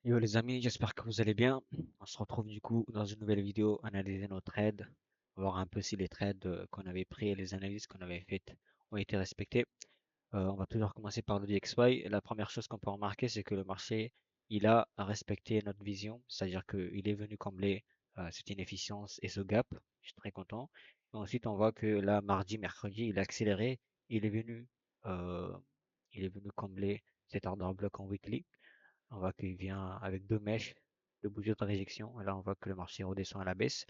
Yo les amis, j'espère que vous allez bien. On se retrouve du coup dans une nouvelle vidéo, analyser nos trades, voir un peu si les trades qu'on avait pris et les analyses qu'on avait faites ont été respectées. On va toujours commencer par le DXY. La première chose qu'on peut remarquer, c'est que le marché, il a respecté notre vision, c'est-à-dire qu'il est venu combler cette inefficience et ce gap. Je suis très content. Et ensuite, on voit que là, mardi, mercredi, il a accéléré. Il est venu, euh, il est venu combler cet order block en weekly. On voit qu'il vient avec deux mèches, deux bougies de réjection. Et là, on voit que le marché redescend à la baisse.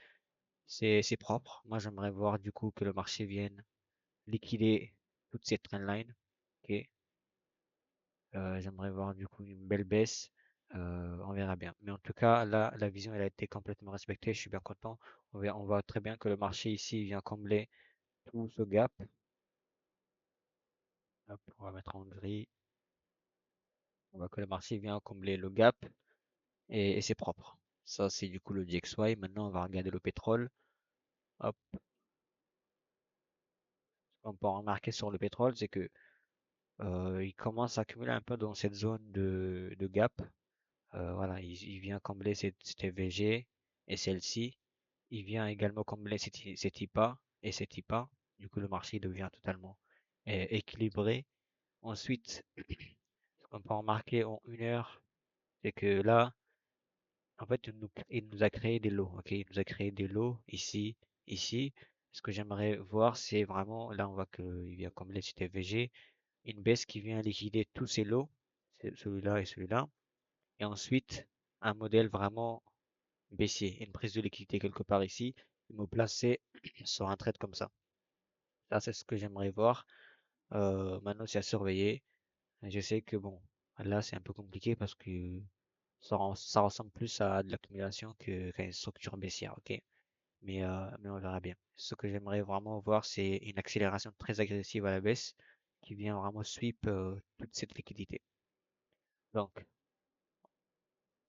C'est propre. Moi, j'aimerais voir du coup que le marché vienne liquider toute cette trendline. Ok. J'aimerais voir du coup une belle baisse. On verra bien. Mais en tout cas, là, la vision, elle a été complètement respectée. Je suis bien content. On voit très bien que le marché ici vient combler tout ce gap. Hop, on va mettre en gris. On voit que le marché vient combler le gap et c'est propre. Ça, c'est du coup le DXY. Maintenant, on va regarder le pétrole. Hop, ce qu'on peut remarquer sur le pétrole, c'est que il commence à accumuler un peu dans cette zone de gap. Voilà, il vient combler cette VG et celle-ci. Il vient également combler cette IPA et cette IPA. Du coup, le marché devient totalement équilibré. Ensuite, ce qu'on peut remarquer en une heure, c'est que là, en fait, il nous a créé des lots. Ok, il nous a créé des lots ici, ici. Ce que j'aimerais voir, c'est vraiment, là, on voit qu'il vient combler cette VG, une baisse qui vient liquider tous ces lots, celui-là et celui-là. Et ensuite, un modèle vraiment baissier, une prise de liquidité quelque part ici, et me placer sur un trade comme ça. Ça, c'est ce que j'aimerais voir. Maintenant, c'est à surveiller. Je sais que bon, là, c'est un peu compliqué parce que ça ressemble plus à de l'accumulation qu'à une structure baissière, ok? Mais on verra bien. Ce que j'aimerais vraiment voir, c'est une accélération très agressive à la baisse qui vient vraiment sweep toute cette liquidité. Donc,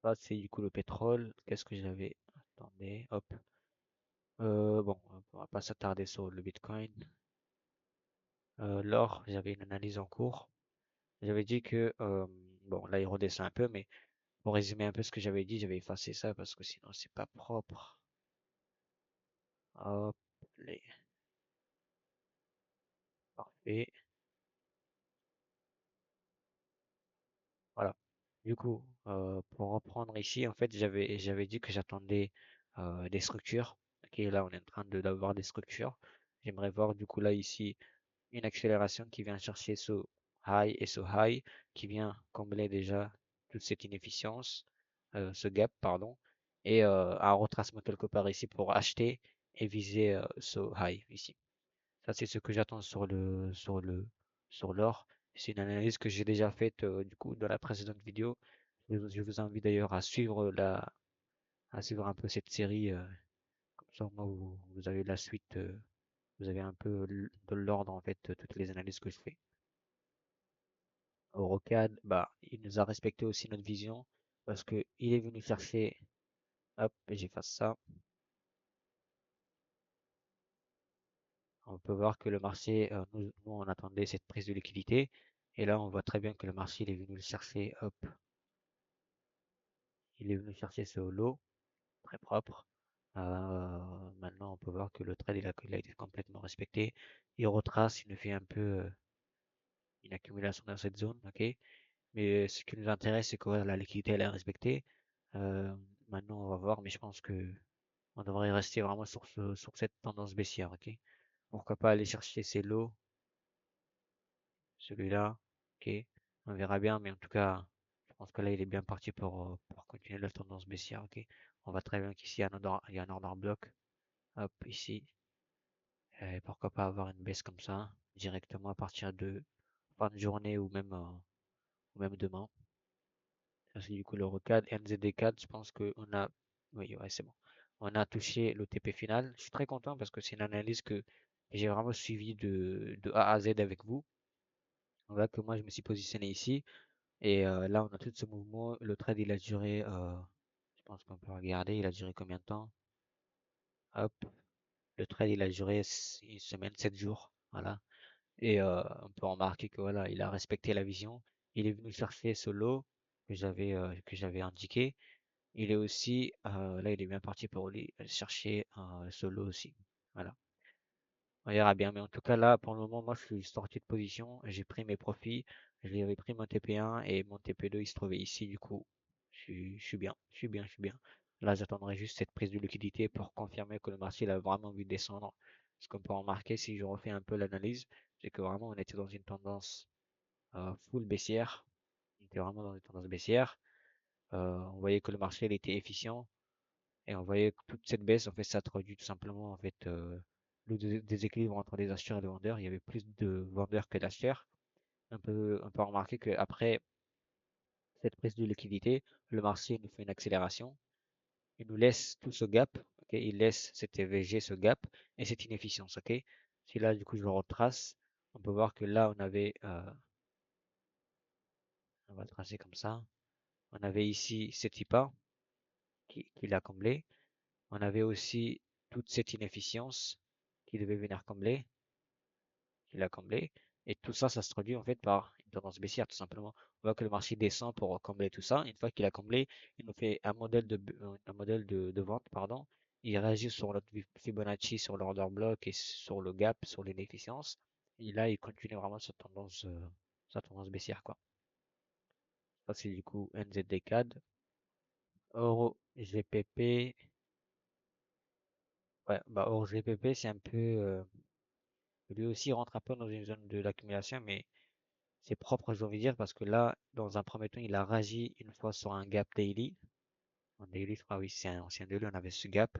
ça, c'est du coup le pétrole. Qu'est-ce que j'avais? Attendez, hop. Bon, on va pas s'attarder sur le Bitcoin. L'or, j'avais une analyse en cours. J'avais dit que, bon, là, il redescend un peu, mais pour résumer un peu ce que j'avais dit, j'avais effacé ça parce que sinon, c'est pas propre. Hop, les, parfait. Voilà. Du coup, pour reprendre ici, en fait, j'avais dit que j'attendais des structures. Ok, là, on est en train d'avoir des structures. J'aimerais voir du coup là ici une accélération qui vient chercher ce high et ce high, qui vient combler déjà toute cette inefficience, ce gap, pardon, et un retracement quelque part ici pour acheter et viser ce high ici. Ça, c'est ce que j'attends sur l'or. C'est une analyse que j'ai déjà faite du coup dans la précédente vidéo. Je vous invite d'ailleurs à suivre un peu cette série. Comme ça, moi, vous avez la suite, vous avez un peu de l'ordre en fait, toutes les analyses que je fais. Au Rocade, bah, il nous a respecté aussi notre vision parce que il est venu chercher. Hop, j'efface ça. On peut voir que le marché, nous, on attendait cette prise de liquidité. Et là, on voit très bien que le marché, il est venu le chercher. Hop, il est venu chercher ce lot, très propre. Maintenant, on peut voir que le trade, il a été complètement respecté. Il retrace, il nous fait un peu une accumulation dans cette zone, ok? Mais ce qui nous intéresse, c'est que voilà, la liquidité, elle est respectée. Euh, Maintenant, on va voir, mais je pense que on devrait rester vraiment sur cette tendance baissière, ok? Pourquoi pas aller chercher ces lots, celui-là, ok? On verra bien, mais en tout cas, je pense que là, il est bien parti pour continuer la tendance baissière, ok? On voit très bien qu'ici, il y a un order block, hop, ici. Et pourquoi pas avoir une baisse comme ça, directement à partir de fin de journée ou même demain. Ça, c'est du coup le recad. NZD4, je pense qu'on a, oui, ouais, c'est bon. On a touché le TP final. Je suis très content parce que c'est une analyse que j'ai vraiment suivie de A à Z avec vous. On voit que moi, je me suis positionné ici. Et là, on a tout ce mouvement. Le trade, il a duré, je pense qu'on peut regarder, il a duré combien de temps? Hop. Le trade, il a duré une semaine, 7 jours. Voilà. Et on peut remarquer que voilà, il a respecté la vision. Il est venu chercher ce lot. que j'avais indiqué. Il est aussi, là, il est bien parti pour lui chercher un solo aussi. Voilà. On verra bien. Mais en tout cas, là, pour le moment, moi, je suis sorti de position. J'ai pris mes profits. J'avais pris mon TP1 et mon TP2, il se trouvait ici. Du coup, je suis bien. Je suis bien. Je suis bien. Là, j'attendrai juste cette prise de liquidité pour confirmer que le marché il a vraiment envie de descendre. Ce qu'on peut remarquer, si je refais un peu l'analyse, c'est que vraiment, on était dans une tendance full baissière. On était vraiment dans une tendance baissière. On voyait que le marché il était efficient. Et on voyait que toute cette baisse, en fait, ça traduit tout simplement, en fait, le déséquilibre entre les acheteurs et les vendeurs. Il y avait plus de vendeurs que d'acheteurs. On peut remarquer qu'après cette prise de liquidité, le marché nous fait une accélération. Il nous laisse tout ce gap, ok? Il laisse cet EVG, ce gap, et cette inefficience, ok? Si là, du coup, je le retrace, on peut voir que là, on va le tracer comme ça. On avait ici cet IPA qui l'a comblé. On avait aussi toute cette inefficience qui devait venir combler. Qu'il a comblé. Et tout ça, ça se traduit en fait par une tendance baissière, tout simplement. On voit que le marché descend pour combler tout ça. Une fois qu'il a comblé, il nous fait un modèle de vente, pardon. Il réagit sur notre Fibonacci, sur l'order block et sur le gap, sur l'inefficience. Et là, il continue vraiment sa tendance baissière, quoi. Ça, c'est du coup NZD-CAD. Euro GPP. Ouais, bah, Euro GPP, c'est un peu, lui aussi, il rentre un peu dans une zone de l'accumulation, mais c'est propre, j'ai envie de dire, parce que là, dans un premier temps, il a réagi une fois sur un gap daily. En daily, je crois, oui, c'est un ancien daily, on avait ce gap.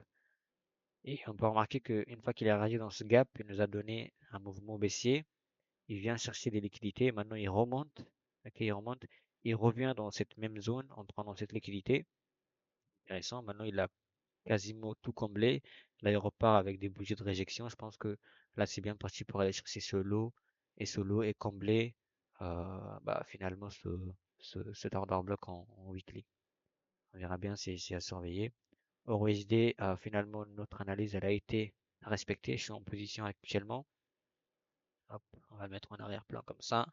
Et on peut remarquer qu'une fois qu'il a réagi dans ce gap, il nous a donné un mouvement baissier. Il vient chercher des liquidités. Maintenant, il remonte. Ok, il remonte. Il revient dans cette même zone en prenant cette liquidité. Intéressant. Maintenant, il a quasiment tout comblé. Là, il repart avec des bougies de réjection. Je pense que là, c'est bien parti pour aller chercher ce lot. Et ce lot est comblé, bah, finalement, cet order block en weekly. On verra bien, c'est à surveiller. EURUSD, finalement, notre analyse, elle a été respectée. Je suis en position actuellement. Hop, on va le mettre en arrière-plan comme ça.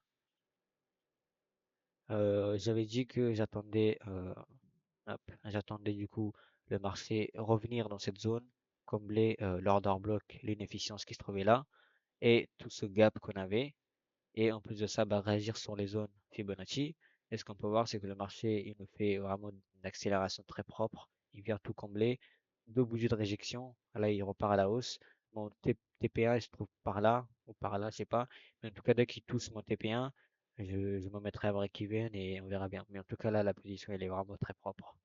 J'avais dit que j'attendais du coup le marché revenir dans cette zone, combler l'order block, l'inefficience qui se trouvait là, et tout ce gap qu'on avait. Et en plus de ça, bah, réagir sur les zones Fibonacci. Et ce qu'on peut voir, c'est que le marché, il nous fait vraiment une accélération très propre. Il vient tout combler. Deux bougies de réjection. Là, il repart à la hausse. Mon TP1, il se trouve par là ou par là, je sais pas. Mais en tout cas, dès qu'il touche mon TP1, je me mettrai à break-even et on verra bien. Mais en tout cas, là, la position, elle est vraiment très propre.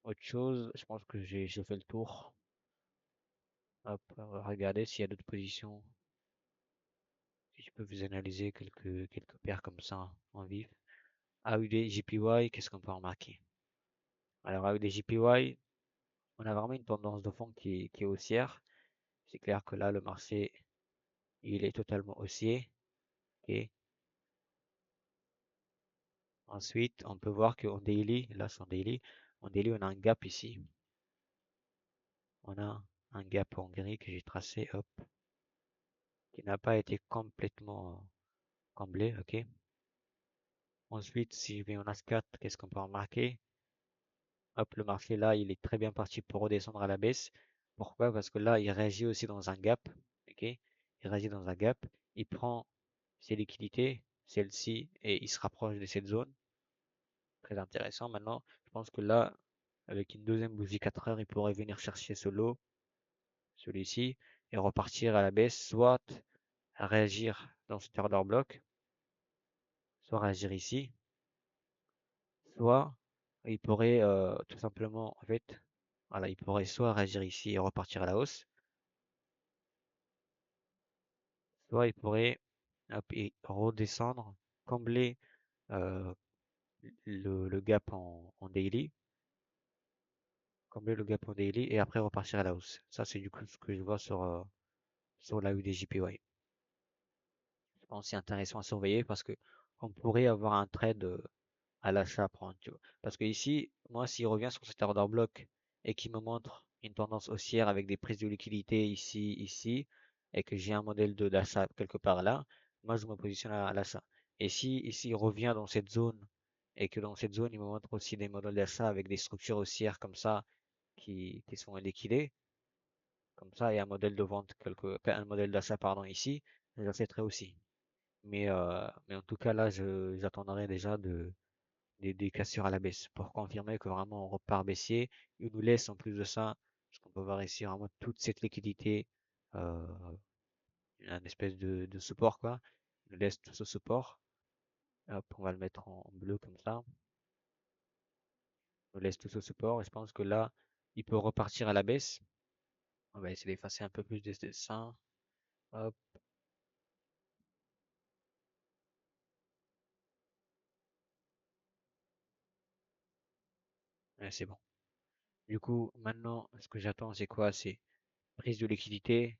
Autre chose, je pense que j'ai fait le tour. Hop, on va regarder s'il y a d'autres positions. Si je peux vous analyser quelques paires comme ça en vif. AUD, JPY, qu'est-ce qu'on peut remarquer? Alors, AUD, JPY, on a vraiment une tendance de fond qui est haussière. C'est clair que là, le marché, il est totalement haussier. Ok. Ensuite, on peut voir qu'en daily, là, c'est en daily, on a un gap ici. On a un gap en gris que j'ai tracé, hop, qui n'a pas été complètement comblé, ok. Ensuite, si je vais en As4, qu'est-ce qu'on peut remarquer? Hop, le marché là, il est très bien parti pour redescendre à la baisse. Pourquoi? Parce que là, il réagit aussi dans un gap. Ok? Il réagit dans un gap. Il prend ses liquidités, celle-ci, et il se rapproche de cette zone. Très intéressant. Maintenant, je pense que là, avec une deuxième bougie 4 heures, il pourrait venir chercher ce lot, celui-ci, et repartir à la baisse, soit à réagir dans cet order block, soit réagir ici, soit il pourrait tout simplement, en fait, voilà, il pourrait soit réagir ici et repartir à la hausse, soit il pourrait hop, et redescendre, combler euh, le gap en daily, combler le gap en daily et après repartir à la hausse. Ça, c'est du coup ce que je vois sur la UDJPY. Je pense que c'est intéressant à surveiller parce que on pourrait avoir un trade à l'achat à prendre, tu vois. Parce que ici, moi, s'il revient sur cet order block et qu'il me montre une tendance haussière avec des prises de liquidité ici, ici, et que j'ai un modèle d'achat quelque part là, moi, je me positionne à l'achat. Et si ici, il revient dans cette zone et que dans cette zone, il me montre aussi des modèles d'achat avec des structures haussières comme ça qui sont liquidées. Comme ça, il y a un modèle de vente, enfin, un modèle d'achat, pardon, ici, j'achèterai aussi. Mais en tout cas, là, j'attendrai déjà des cassures à la baisse pour confirmer que vraiment on repart baissier. Il nous laisse en plus de ça, parce qu'on peut voir ici vraiment toute cette liquidité, euh, un espèce de support quoi. Il nous laisse tout ce support. Hop, on va le mettre en bleu comme ça. Il nous laisse tout ce support et je pense que là, il peut repartir à la baisse. On va essayer d'effacer un peu plus de dessins. Hop, ouais, c'est bon. Du coup, maintenant, ce que j'attends, c'est quoi? C'est prise de liquidité.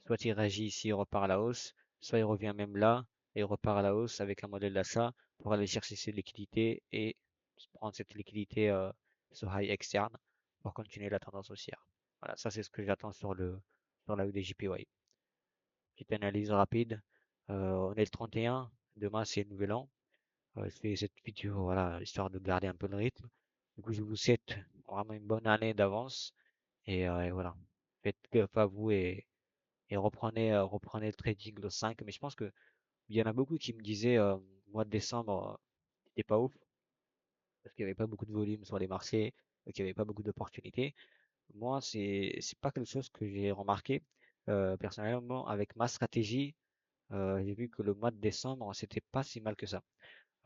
Soit il réagit ici, il repart à la hausse, soit il revient même là et il repart à la hausse avec un modèle d'achat pour aller chercher ses liquidités et prendre cette liquidité, ce high externe pour continuer la tendance haussière. Voilà, ça c'est ce que j'attends sur la UDJPY. Petite analyse rapide. On est le 31, demain c'est le nouvel an. Je fais cette vidéo, voilà, histoire de garder un peu le rythme. Du coup, je vous souhaite vraiment une bonne année d'avance et voilà. Faites gaffe à vous et reprenez le trading le 5. Mais je pense que il y en a beaucoup qui me disaient mois de décembre, c'était pas ouf parce qu'il n'y avait pas beaucoup de volume sur les marchés, qu'il n'y avait pas beaucoup d'opportunités. Moi, c'est pas quelque chose que j'ai remarqué. Personnellement, avec ma stratégie, j'ai vu que le mois de décembre, c'était pas si mal que ça.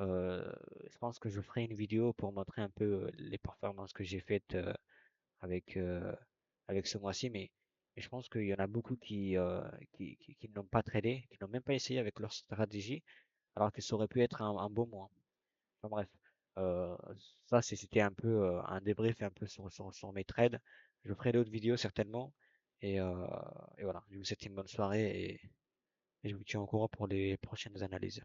Euh, je pense que je ferai une vidéo pour montrer un peu les performances que j'ai faites avec, avec ce mois-ci, mais je pense qu'il y en a beaucoup qui n'ont pas tradé, qui n'ont même pas essayé avec leur stratégie, alors que ça aurait pu être un bon mois. Enfin bref, euh, ça c'était un peu un débrief un peu sur mes trades. Je ferai d'autres vidéos certainement, et, euh, et voilà, je vous souhaite une bonne soirée et je vous tiens au courant pour les prochaines analyses.